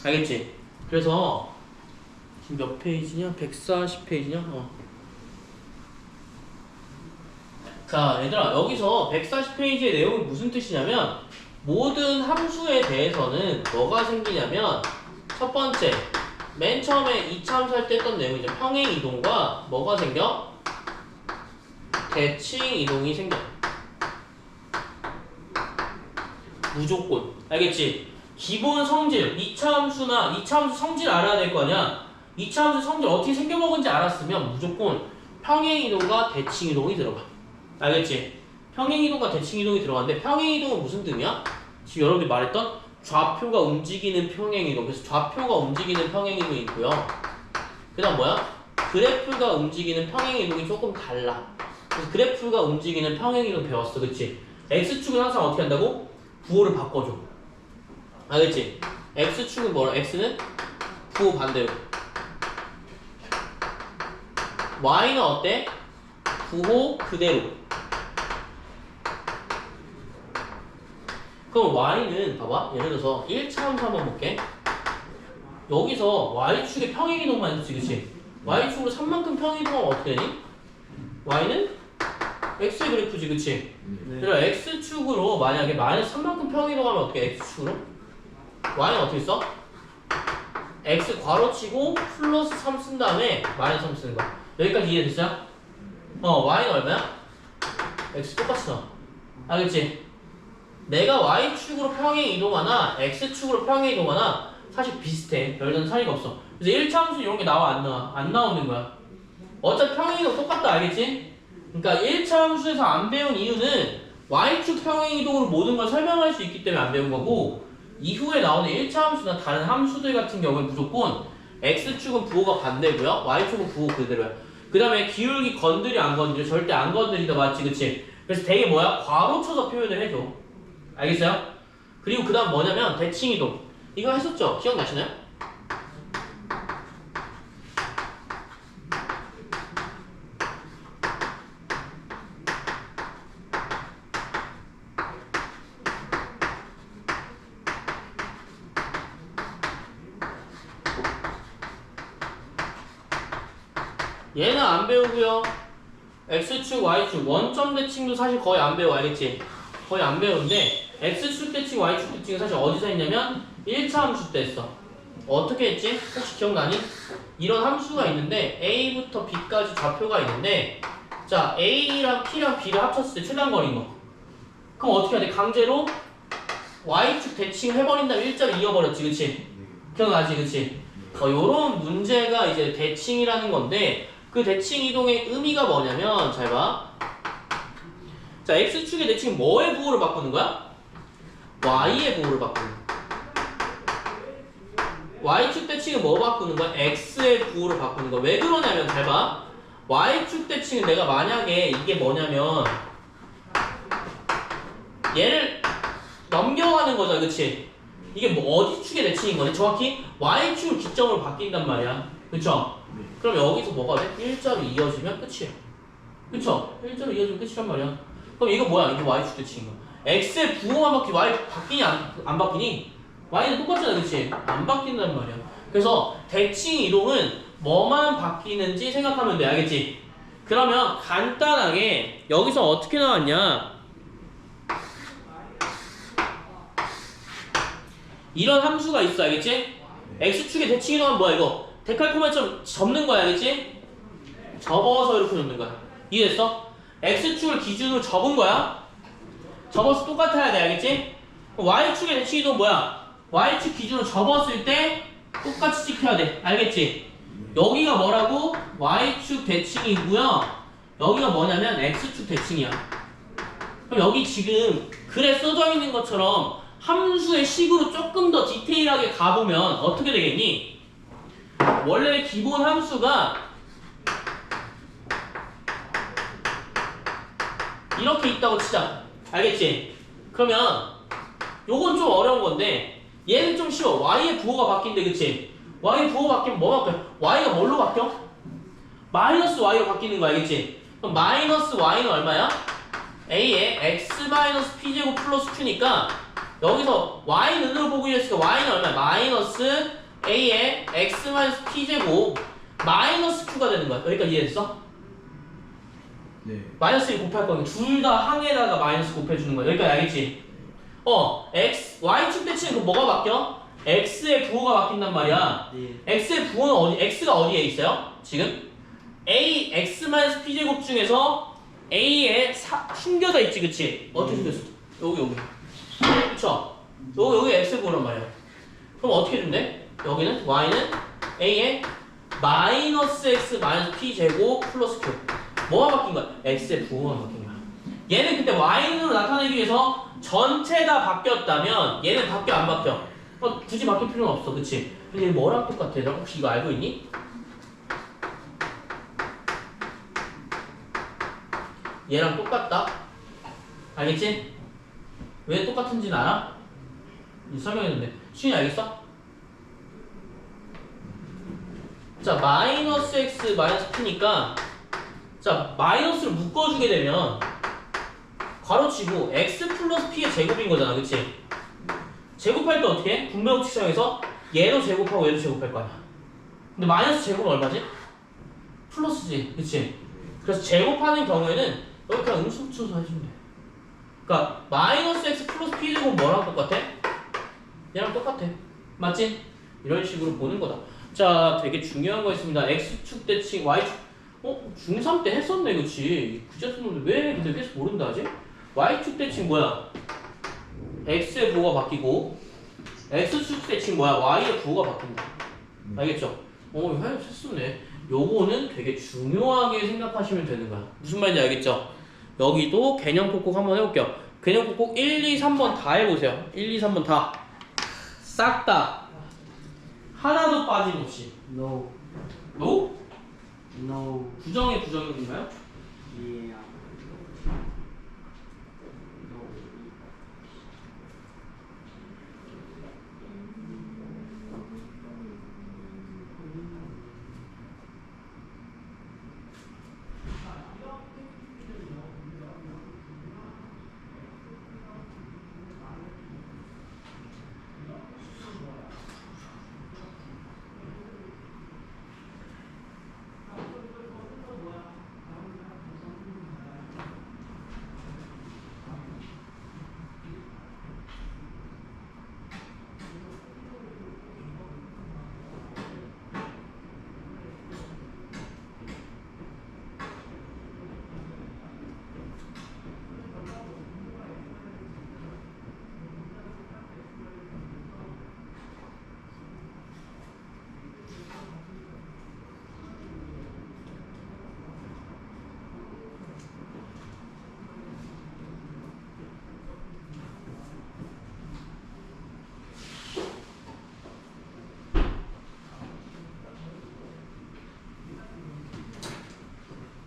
알겠지? 그래서 지금 몇 페이지냐? 140페이지냐? 자, 얘들아, 여기서 140페이지의 내용이 무슨 뜻이냐면 모든 함수에 대해서는 뭐가 생기냐면 첫 번째, 맨 처음에 2차 함수할 때 했던 내용이죠. 평행이동과 뭐가 생겨? 대칭이동이 생겨. 무조건. 알겠지? 기본 성질, 2차 함수나 2차 함수 성질 알아야 될 거 아니야? 2차 함수 성질 어떻게 생겨먹은지 알았으면 무조건 평행이동과 대칭이동이 들어가. 알겠지? 평행이동과 대칭이동이 들어가는데 평행이동은 무슨 뜻이야? 지금 여러분들이 말했던 좌표가 움직이는 평행이동. 그래서 좌표가 움직이는 평행이동이 있고요. 그 다음 뭐야? 그래프가 움직이는 평행이동이 조금 달라. 그래서 그래프가 움직이는 평행이동 배웠어. 그치? X축은 항상 어떻게 한다고? 부호를 바꿔줘. 알겠지? X축은 뭐라? X는 부호 반대로. Y는 어때? 부호 그대로. 그럼 Y는 봐봐. 예를 들어서 1차 함수 한번 볼게. 여기서 Y축의 평행이동만 있지, 그치? Y축으로 3만큼 평행이동하면 어떻게 되니? Y는 X의 그래프지, 그치? 네. 그럼 X축으로 만약에 마이너스 3만큼 평행이동하면 어떻게 해? X축으로? Y는 어떻게 써? X 괄호치고 플러스 3 쓴 다음에 마이너스 3 쓰는 거야. 여기까지 이해됐어요? Y는 얼마야? X 똑같이 나와. 알겠지? 내가 Y축으로 평행이동하나 X축으로 평행이동하나 사실 비슷해. 별다른 차이가 없어. 그래서 1차 함수 이런 게 나와 안 나와? 안 나오는 거야. 어차피 평행이동 똑같다. 알겠지? 그러니까 1차 함수에서 안 배운 이유는 Y축 평행이동으로 모든 걸 설명할 수 있기 때문에 안 배운 거고, 이후에 나오는 1차 함수나 다른 함수들 같은 경우에 무조건 X축은 부호가 반대고요, Y축은 부호 그대로야. 그 다음에 기울기 건드려 안 건드려? 절대 안 건드리다. 맞지? 그치? 그래서 되게 뭐야? 괄호 쳐서 표현을 해줘. 알겠어요? 그리고 그 다음 뭐냐면 대칭이동. 이거 했었죠? 기억나시나요? 얘는 안 배우고요. X축, Y축, 원점 대칭도 사실 거의 안 배워. 알겠지? 거의 안 배우는데 X축 대칭, Y축 대칭은 사실 어디서 했냐면 1차 함수 때 했어. 어떻게 했지? 혹시 기억나니? 이런 함수가 있는데 A부터 B까지 좌표가 있는데, 자, A랑 P랑 B를 합쳤을 때 최단 거리인 거. 그럼 어떻게 해야 돼? 강제로 Y축 대칭 해버린 다음에 일자로 이어버렸지. 그치? 기억나지? 그치? 요런 문제가 이제 대칭이라는 건데, 그 대칭 이동의 의미가 뭐냐면 잘 봐. 자, X축의 대칭 뭐의 부호를 바꾸는 거야? Y의 부호를 바꾸는 거야. Y축 대칭은 뭐 바꾸는 거야? X의 부호를 바꾸는 거야. 왜 그러냐면 잘 봐. Y축 대칭은 내가 만약에 이게 뭐냐면 얘를 넘겨가는 거잖아. 그치? 이게 뭐 어디 축의 대칭인 거지? 정확히 Y축을 기점으로 바뀐단 말이야. 그쵸? 그럼 여기서 뭐가 돼? 일자로 이어지면 끝이에요. 그쵸? 일자로 이어지면 끝이란 말이야. 그럼 이거 뭐야? 이게 Y축 대칭인 거야. X의 부호만 바뀌 Y 바뀌니 안 바뀌니? Y는 똑같잖아. 그치? 안 바뀐단 말이야. 그래서 대칭 이동은 뭐만 바뀌는지 생각하면 돼. 알겠지? 그러면 간단하게 여기서 어떻게 나왔냐? 이런 함수가 있어. 알겠지? X축의 대칭 이동은 뭐야 이거? 데칼코마니처럼 접는 거야. 알겠지? 접어서 이렇게 접는 거야. 이해됐어? X축을 기준으로 접은 거야. 접어서 똑같아야 돼. 알겠지? Y축의 대칭 이동은 뭐야? Y축 기준으로 접었을 때 똑같이 찍혀야 돼. 알겠지? 여기가 뭐라고? Y축 대칭이고요. 여기가 뭐냐면 X축 대칭이야. 그럼 여기 지금 글에 써져 있는 것처럼 함수의 식으로 조금 더 디테일하게 가보면 어떻게 되겠니? 원래 기본 함수가 이렇게 있다고 치자. 알겠지? 그러면 요건 좀 어려운 건데 얘는 좀 쉬워. y의 부호가 바뀐대, 그치? y의 부호가 바뀌면 뭐 바뀌어? y가 뭘로 바뀌어? 마이너스 y로 바뀌는 거 알겠지? 그럼 마이너스 y는 얼마야? a의 x 마이너스 p제곱 플러스 q니까 여기서 y는으로 보기 위해서 y는 얼마야? 마이너스 a의 x 마이너스 p제곱 마이너스 q가 되는 거야. 여기까지 이해됐어? 네. 마이너스 1 곱할 거니까 둘 다 항에다가 마이너스 곱해주는 거야. 여기까지 알겠지? y축 대칭은 그 뭐가 바뀌어? x의 부호가 바뀐단 말이야. 네. x의 부호는 어디, x가 어디에 있어요? 지금? a, x-p제곱 중에서 a에 숨겨져 있지, 그치? 어떻게 숨겼어? 여기. 그쵸? 여기 x의 부호란 말이야. 그럼 어떻게 준대? 여기는 y는 a에 마이너스 x 마이너스 p제곱 플러스 q. 뭐가 바뀐 거야? x의 부호가 바뀐 거야. 얘는 그때 y는으로 나타내기 위해서 전체 다 바뀌었다면 얘는 바뀌어 안 바뀌어? 굳이 바뀔 필요는 없어, 그치? 근데 얘 뭐랑 똑같아? 너 혹시 이거 알고 있니? 얘랑 똑같다? 알겠지? 왜 똑같은지는 알아? 설명했는데 수인이 알겠어? 자, 마이너스 x 마이너스 p니까 자, 마이너스를 묶어주게 되면 괄호치고 x 플러스 p의 제곱인 거잖아, 그치? 제곱할 때 어떻게 해? 분배법칙 사용해서 얘도 제곱하고 얘도 제곱할 거 아니야. 근데 마이너스 제곱은 얼마지? 플러스지, 그치? 그래서 제곱하는 경우에는 여기 그냥 음수 붙여서 해주면 돼. 그러니까 마이너스 x 플러스 p 제곱은 뭐랑 똑같아? 얘랑 똑같아. 맞지? 이런 식으로 보는 거다. 자, 되게 중요한 거 있습니다. x축 대칭, y축. 중3 때 했었네, 그치? 그지 같은 놈들 왜 근데 계속 모른다 하지? y축 대칭 뭐야? x의 부호가 바뀌고 x축 대칭 뭐야? y의 부호가 바뀐다. 알겠죠? 이거 했었네. 요거는 되게 중요하게 생각하시면 되는 거야. 무슨 말인지 알겠죠? 여기도 개념 꼭꼭 한번 해볼게요. 개념 꼭꼭 1, 2, 3번 다 해보세요. 1, 2, 3번 다. 싹 다. 하나도 빠짐없이. No. No? No. 부정의 부정인가요? Yeah. No.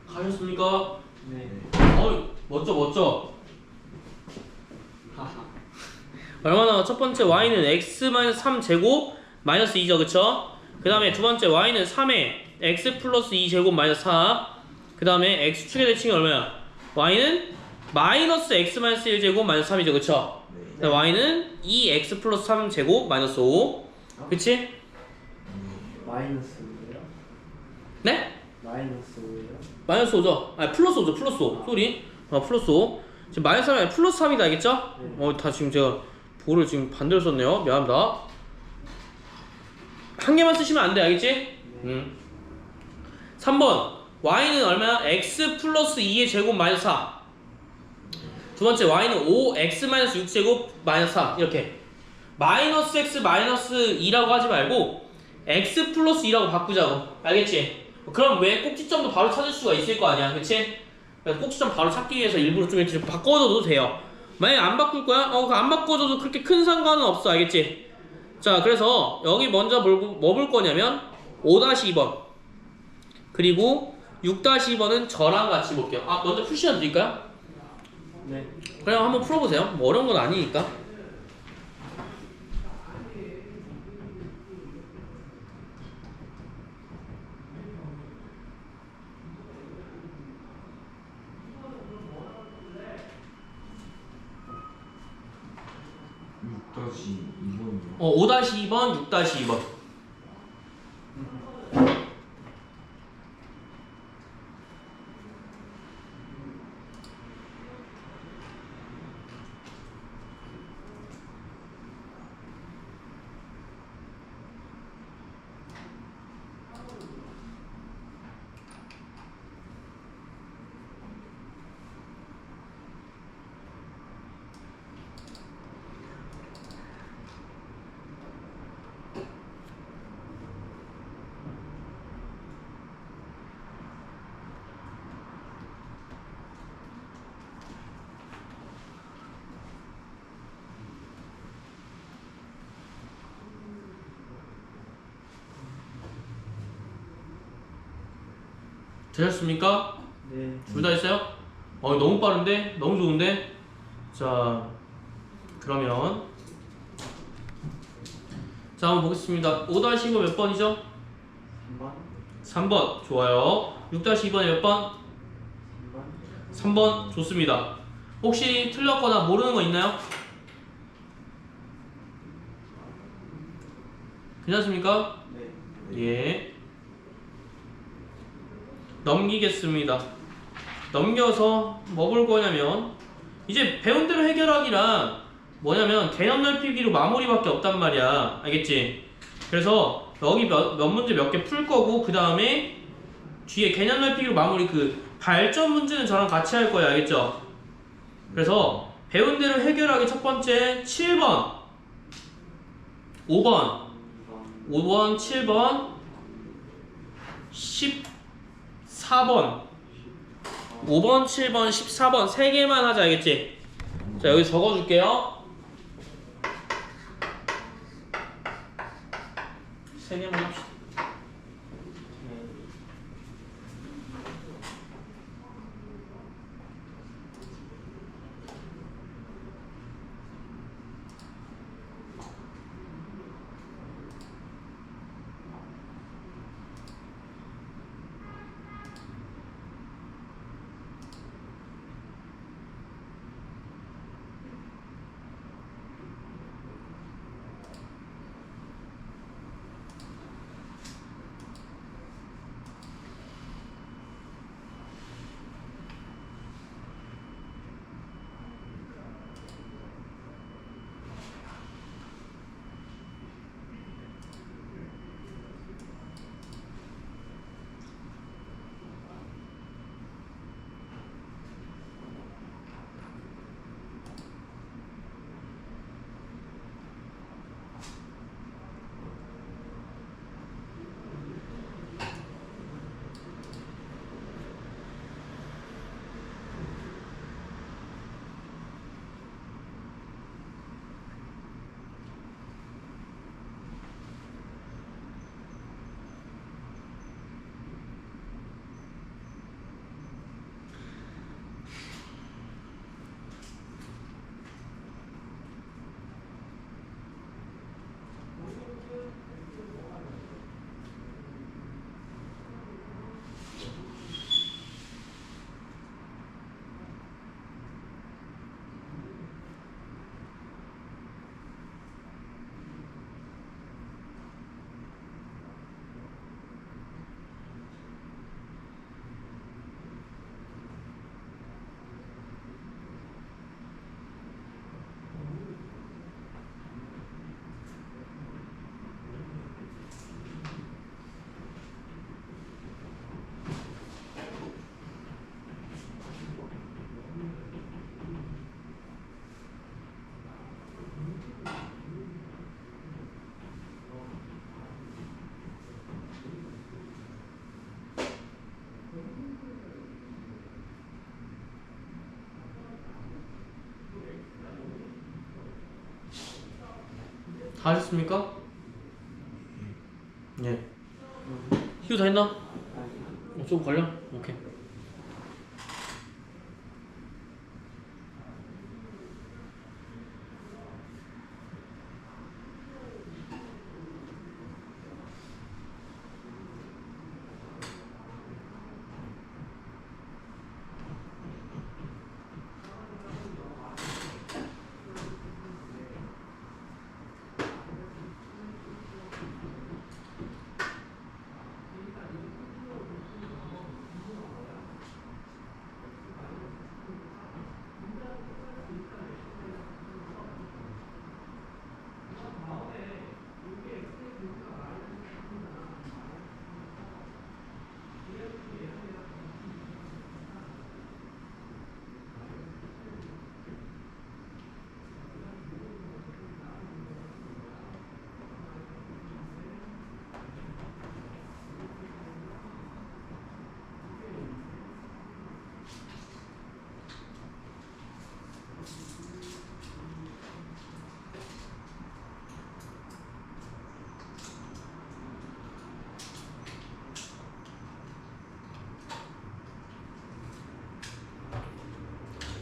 가셨습니까? 네. 멋져. 하하. 얼마나 첫 번째 y는 x-3 제곱 마이너스 2죠, 그쵸? 그 다음에 두 번째 y는 3에 x 플러스 2 제곱 마이너스 4. 그 다음에 x축의 대칭이 얼마야? y는 마이너스 x 마이너스 1 제곱 마이너스 3이죠, 그쵸? 네. y는 2x 플러스 3 제곱 마이너스 5. 그치? 마이너스 5예요? 네? 마이너스 5예요? 마이너스 5죠? 아니 플러스 5죠, 플러스 5. 소리. 플러스 5. 지금 마이너스 3이 아니라 플러스 3이다, 알겠죠? 네. 다 지금 제가 보를 지금 반대로 썼네요. 미안합니다. 한 개만 쓰시면 안 돼, 알겠지? 3번 y는 얼마야? x 플러스 2의 제곱 마이너스 4. 두 번째 y는 5x 마이너스 6 제곱 마이너스 4. 이렇게 마이너스 x 마이너스 2라고 하지 말고 x 플러스 2라고 바꾸자고. 알겠지? 그럼 왜 꼭지점도 바로 찾을 수가 있을 거 아니야, 그치? 그래서 꼭지점 바로 찾기 위해서 일부러 좀 이렇게 좀 바꿔줘도 돼요. 만약에 안 바꿀 거야? 안 바꿔줘도 그렇게 큰 상관은 없어. 알겠지? 자, 그래서 여기 먼저 뭐 볼 거냐면 5-2번 그리고 6-2번은 저랑 같이 볼게요. 먼저 풀시간 드릴까요? 네. 그냥 한번 풀어보세요. 뭐 어려운 건 아니니까. 다시 2번이요. 5-2번, 6-2번. 되셨습니까? 네. 둘 다 했어요? 너무 빠른데? 너무 좋은데? 자, 그러면 자, 한번 보겠습니다. 5-2번 몇 번이죠? 3번. 3번. 좋아요. 6-2번에 몇 번? 3번. 3번. 좋습니다. 혹시 틀렸거나 모르는 거 있나요? 괜찮습니까? 네. 예. 넘기겠습니다. 넘겨서 뭐 볼 거냐면 이제 배운 대로 해결하기란 뭐냐면 개념 넓히기로 마무리밖에 없단 말이야. 알겠지? 그래서 여기 몇 문제 몇 개 풀 거고 그 다음에 뒤에 개념 넓히기로 마무리 그 발전 문제는 저랑 같이 할 거예요. 알겠죠? 그래서 배운 대로 해결하기 첫 번째 7번 5번 5번 7번 14번 5번 7번 14번 3개만 하자. 알겠지? 자, 여기 적어줄게요. 3개만 합시다. 다 하셨습니까? 예. 휴 다 했나? 좀 걸려? 오케이.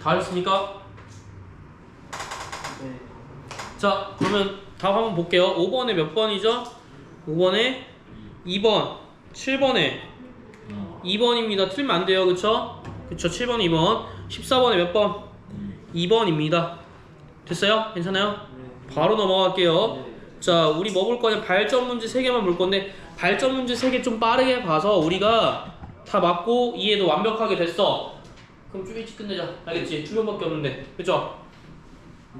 다 하셨습니까? 네. 자, 그러면 답 한번 볼게요. 5번에 몇 번이죠? 5번에 2번, 7번에 2번입니다. 틀리면 안 돼요. 그쵸? 그쵸, 7번, 2번. 14번에 몇 번? 2번입니다. 됐어요? 괜찮아요? 네. 바로 넘어갈게요. 네. 자, 우리 뭐 볼 거냐? 발전 문제 3개만 볼 건데, 발전 문제 3개 좀 빠르게 봐서 우리가 다 맞고 이해도 완벽하게 됐어. 그럼 좀 일찍 끝내자. 알겠지? 2번밖에 없는데. 그쵸?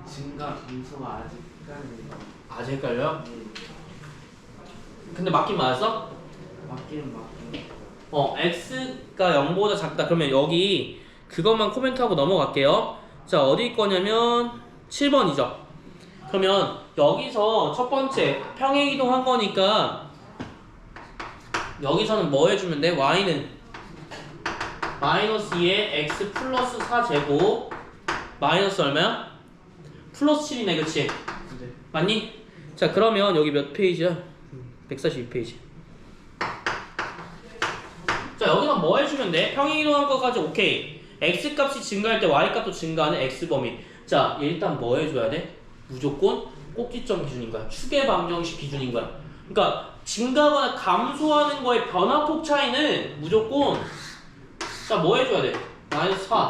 증가 감소가 아직 헷갈려요. 아직 헷갈려요? 네. 근데 맞긴 맞았어? 맞기는 맞고. x가 0보다 작다. 그러면 여기 그것만 코멘트하고 넘어갈게요. 자, 어디 거냐면 7번이죠. 그러면 여기서 첫 번째 평행이동한 거니까 여기서는 뭐 해주면 돼? y는 마이너스 2에 x 플러스 4제곱 마이너스 얼마야? 플러스 7이네. 그치? 네. 맞니? 자, 그러면 여기 몇 페이지야? 142페이지. 자, 여기서 뭐 해주면 돼? 평행이동한 것까지 오케이. x 값이 증가할 때 y 값도 증가하는 x 범위. 자, 일단 뭐 해줘야 돼? 무조건 꼭지점 기준인 거야. 추계 방정식 기준인 거야. 그러니까 증가하거나 감소하는 거의 변화폭 차이는 무조건 자, 뭐 해줘야 돼? 마이너스 4,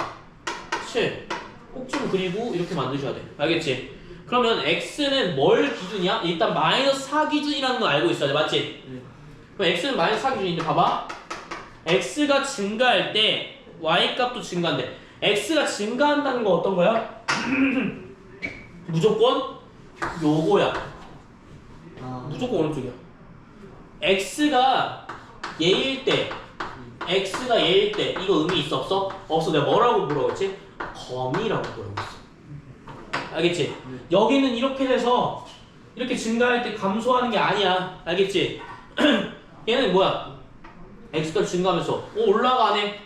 7 꼭지점 그리고 이렇게 만드셔야 돼. 알겠지? 그러면 x는 뭘 기준이야? 일단 마이너스 4 기준이라는 거 알고 있어야 돼. 맞지? 네. 그럼 x는 마이너스 4 기준인데 봐봐. x가 증가할 때 y 값도 증가한대. x가 증가한다는 거 어떤 거야? 무조건 요거야. 무조건 오른쪽이야. x가 얘일 때 이거 의미 있어 없어? 없어. 내가 뭐라고 물어봤지? 범위라고 물어봤어. 알겠지? 여기는 이렇게 돼서 이렇게 증가할 때 감소하는 게 아니야. 알겠지? 얘는 뭐야? x가 증가하면서 올라가네.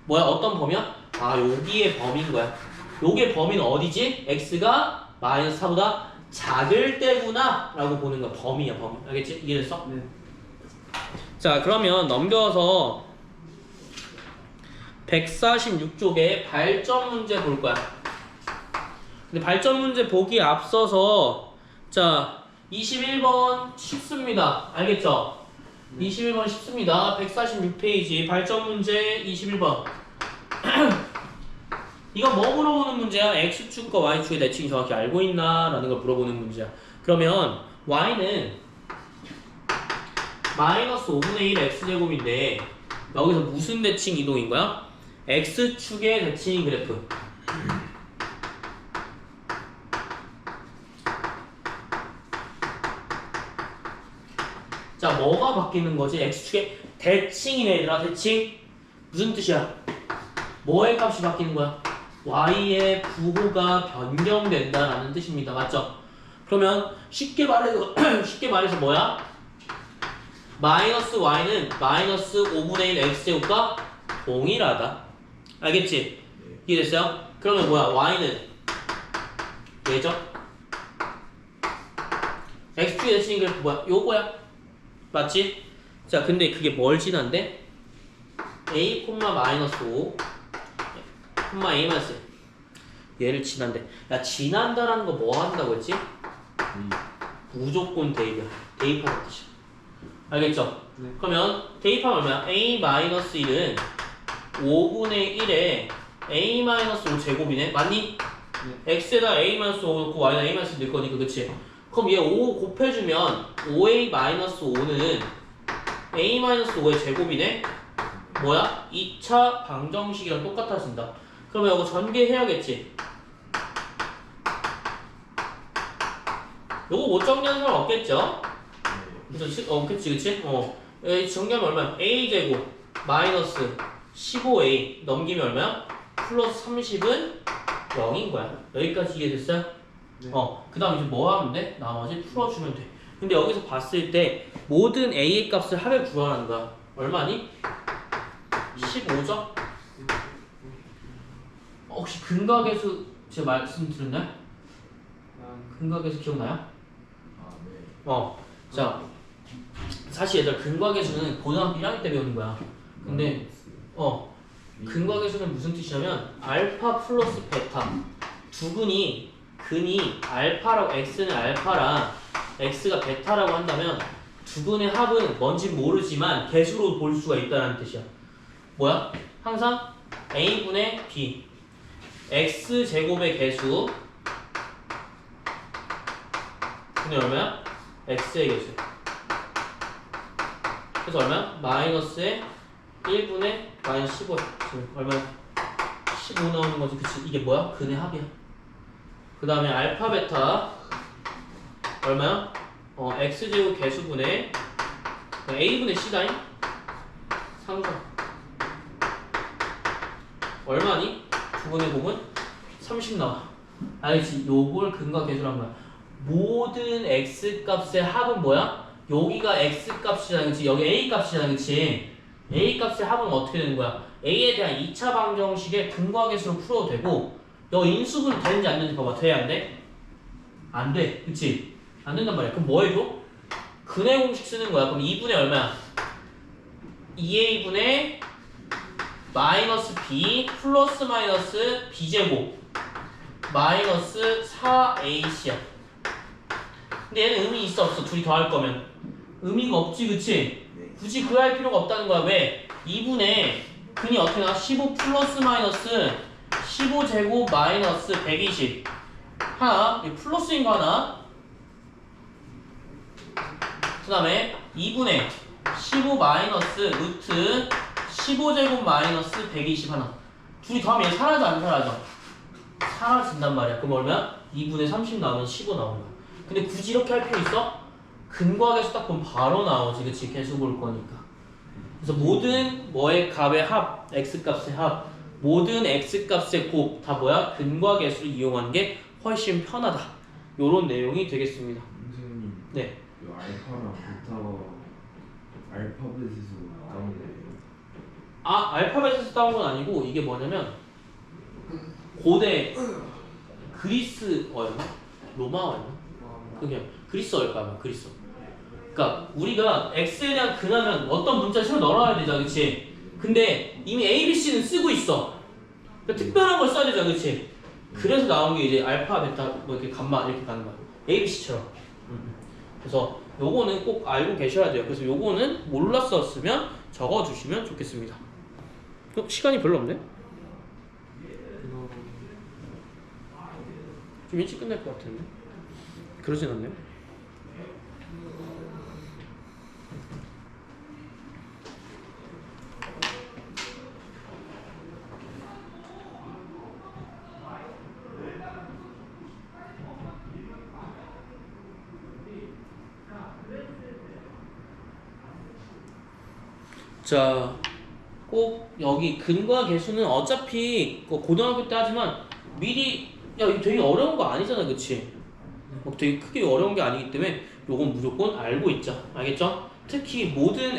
뭐야? 어떤 범위야? 아, 여기의 범위인 거야. 요게 범위는 어디지? x가 마이너스 4보다 작을 때구나 라고 보는 거야. 범위야, 범위. 알겠지? 이해됐어? 네. 자, 그러면 넘겨서 146쪽에 발전 문제 볼 거야. 근데 발전 문제 보기에 앞서서 자, 21번 쉽습니다. 알겠죠? 21번 쉽습니다. 146페이지 발전 문제 21번. 이건 뭐 물어보는 문제야? x축과 y축의 대칭이 정확히 알고 있나? 라는 걸 물어보는 문제야. 그러면 y는 마이너스 5분의 1 x제곱인데 여기서 무슨 대칭 이동인 거야? x축의 대칭 그래프. 자, 뭐가 바뀌는 거지? x축의 대칭이네 얘들아. 대칭 무슨 뜻이야? 뭐의 값이 바뀌는 거야? y의 부호가 변경된다라는 뜻입니다. 맞죠? 그러면 쉽게 말해서 뭐야? 마이너스 y는 마이너스 5분의 1 x제곱과 동일하다. 알겠지? 이해됐어요? 그러면 뭐야? y는 얘죠? x축의 대칭 그래프 뭐야? 요거야. 맞지? 자, 근데 그게 뭘 지난데? a, 마이너스 5, a 마이너스 얘를 지난대. 야, 지난다라는 거 뭐 한다고 했지? 무조건 대입이야. 대입하는 뜻이야. 알겠죠? 네. 그러면 대입하면 얼마야? a 마이너스 1은 5분의 1에 a 마이너스 5 제곱이네. 맞니? x에다 a 마이너스 5 넣고 y에다 a 마이너스 1 넣을 거니까, 그치? 그럼 얘 5 곱해주면 5a 마이너스 5는 a 마이너스 5의 제곱이네? 뭐야? 2차 방정식이랑 똑같아진다. 그러면 이거 전개해야겠지? 요거 못 정리하는 사람 없겠죠? 그치? 그치? 정리하면 얼마야? a제곱 마이너스 15a 넘기면 얼마야? 플러스 30은 0인 거야. 여기까지 이해됐어요? 네. 그 다음 이제 뭐 하면 돼? 나머지 풀어주면 돼. 근데 여기서 봤을 때 모든 a의 값을 합에 구하라는 거야. 얼마니? 15죠? 혹시 근각계수 제가 말씀드렸나요? 근각계수 기억나요? 아, 네. 자, 사실 얘들 근각계수는 고등학교 1학년 때 배우는 거야. 근데 근각계수는 무슨 뜻이냐면 알파 플러스 베타 두 근이 알파라고 x는 알파랑 x가 베타라고 한다면 두 근의 합은 뭔지 모르지만 개수로 볼 수가 있다는 뜻이야. 뭐야? 항상 a분의 b x 제곱의 개수 근데 얼마야? x의 개수. 그래서 얼마야? 마이너스의 1분의 마이너스 15 얼마야? 15 나오는 거지. 그치? 이게 뭐야? 근의 합이야. 그 다음에 알파 베타 얼마야? x제곱 개수분의 a분의 c다잉 상수 얼마니? 두 분의 곱은 30 나와. 알지? 요걸 근각계수란 거야. 모든 x 값의 합은 뭐야? 여기가 x 값이잖아, 그치? 여기 a 값이잖아, 그치? a 값의 합은 어떻게 되는 거야? a에 대한 2차 방정식의 근각계수로 풀어도 되고, 여기 인수분해 되는지 안 되는지 봐봐. 돼, 안 돼? 안 돼, 그치? 안 된단 말이야. 그럼 뭐 해줘? 근의 공식 쓰는 거야. 그럼 2분의 얼마야? 2a분의 마이너스 b 플러스 마이너스 b제곱 마이너스 4ac야. 근데 얘는 의미 있어 없어? 둘이 더할 거면 의미가 없지, 그치? 굳이 그 할 필요가 없다는 거야. 왜? 2분의 근이 어떻게 나와? 15 플러스 마이너스 15제곱 마이너스 120 하나, 이 플러스인 거 하나, 그 다음에 2분의 15 마이너스 루트 15제곱 마이너스 120 하나. 둘이 더하면 얘 사라져 안 사라져? 사라진단 말이야. 그럼 얼마야? 2분의 30 나오면 15 나오는 거야. 근데 굳이 이렇게 할 필요 있어? 근과계수 딱 보면 바로 나오지, 그치? 계수 볼 거니까. 그래서 모든 뭐의 값의 합, x값의 합, 모든 x값의 곱 다 뭐야? 근과계수를 이용하는 게 훨씬 편하다. 요런 내용이 되겠습니다. 선생님, 네. 이 알파랑 베타가 알파벳에서 나온 거예요? 알파벳에서 따온 건 아니고 이게 뭐냐면 고대 그리스어였나? 로마어였나? 그냥 그리스어일까 아마 그리스어. 그러니까 우리가 x에 대한 근하면 어떤 문자 새로 넣어놔야 되잖아, 그치? 근데 이미 a, b, c는 쓰고 있어. 그러니까 특별한 걸 써야 되잖아, 그치? 그래서 나온 게 이제 알파, 베타, 뭐 이렇게 감마 이렇게 가는 거야. a, b, c처럼. 그래서 요거는 꼭 알고 계셔야 돼요. 그래서 요거는 몰랐었으면 적어주시면 좋겠습니다. 시간이 별로 없네? 좀 일찍 끝날 것 같은데? 그러진 않네요. 자, 꼭 여기 근과 계수는 어차피 고등학교 때 하지만 미리 야 이거 되게 어려운 거 아니잖아, 그치? 되게 크게 어려운 게 아니기 때문에 요건 무조건 알고 있자. 알겠죠? 특히 모든